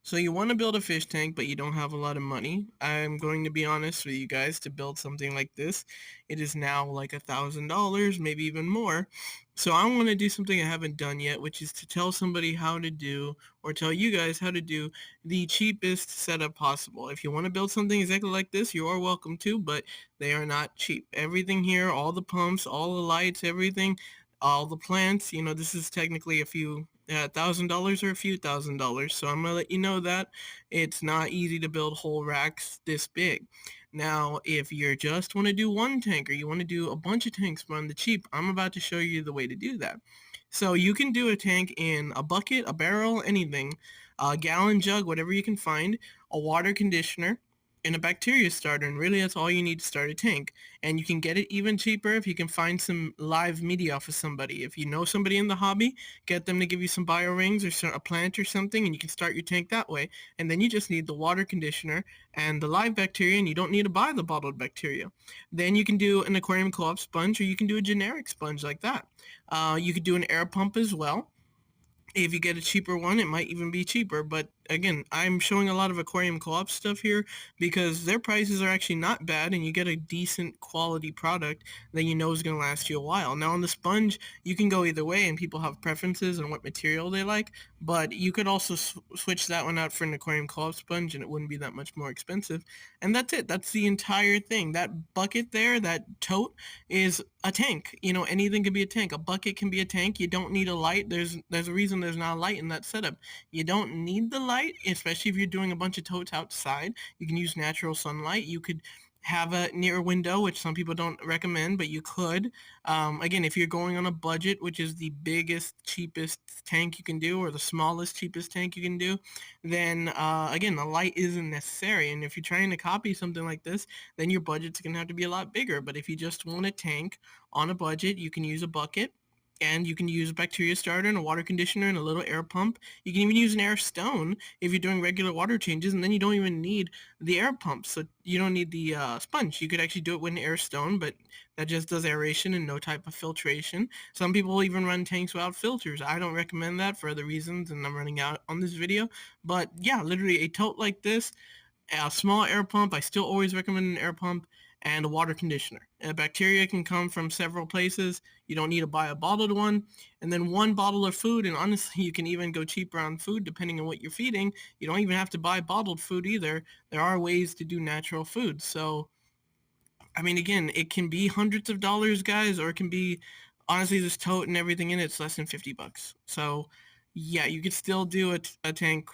So you want to build a fish tank, but you don't have a lot of money. I'm going to be honest with you guys, to build something like this, it is now like $1,000, maybe even more. So I want to do something I haven't done yet, which is to tell somebody how to do, or tell you guys how to do the cheapest setup possible. If you want to build something exactly like this, you are welcome to, but they are not cheap. Everything here, all the pumps, all the lights, everything, all the plants, this is technically a few $1,000 or a few $1,000. So I'm gonna let you know that it's not easy to build whole racks this big. Now, if you just want to do one tank, or you want to do a bunch of tanks but on the cheap, I'm about to show you the way to do that. So you can do a tank in a bucket, a barrel, anything, a gallon jug, whatever you can find, a water conditioner, and a bacteria starter, and really that's all you need to start a tank. And you can get it even cheaper if you can find some live media off of somebody. If you know somebody in the hobby, get them to give you some bio rings or a plant or something, and you can start your tank that way. And then you just need the water conditioner and the live bacteria, and you don't need to buy the bottled bacteria. Then you can do an aquarium co-op sponge, or you can do a generic sponge like that. You could do an air pump as well. If you get a cheaper one, it might even be cheaper. But again, I'm showing a lot of aquarium co-op stuff here because their prices are actually not bad, and you get a decent quality product that you know is going to last you a while. Now on the sponge, you can go either way, and people have preferences on what material they like, but you could also switch that one out for an aquarium co-op sponge, and it wouldn't be that much more expensive. And that's it. That's the entire thing. That bucket there, that tote, is a tank. Anything can be a tank. A bucket can be a tank. You don't need a light. There's a reason there's not a light in that setup. You don't need the light, especially if you're doing a bunch of totes outside. You can use natural sunlight. You could have a near window, which some people don't recommend, but you could. Again, if you're going on a budget, which is the biggest, cheapest tank you can do, or the smallest, cheapest tank you can do, then again, the light isn't necessary. And if you're trying to copy something like this, then your budget's going to have to be a lot bigger. But if you just want a tank on a budget, you can use a bucket, and you can use a bacteria starter and a water conditioner and a little air pump. You can even use an air stone if you're doing regular water changes, and then you don't even need the air pump. So you don't need the sponge. You could actually do it with an air stone, but that just does aeration and no type of filtration. Some people even run tanks without filters. I don't recommend that for other reasons, and I'm running out on this video. But yeah, literally a tote like this, a small air pump. I still always recommend an air pump, and a water conditioner. Bacteria can come from several places. You don't need to buy a bottled one. And then one bottle of food, and honestly, you can even go cheaper on food depending on what you're feeding. You don't even have to buy bottled food either. There are ways to do natural food. So, I mean, again, it can be hundreds of dollars, guys, or it can be, honestly, this tote and everything in it's less than $50. So, yeah, you could still do a tank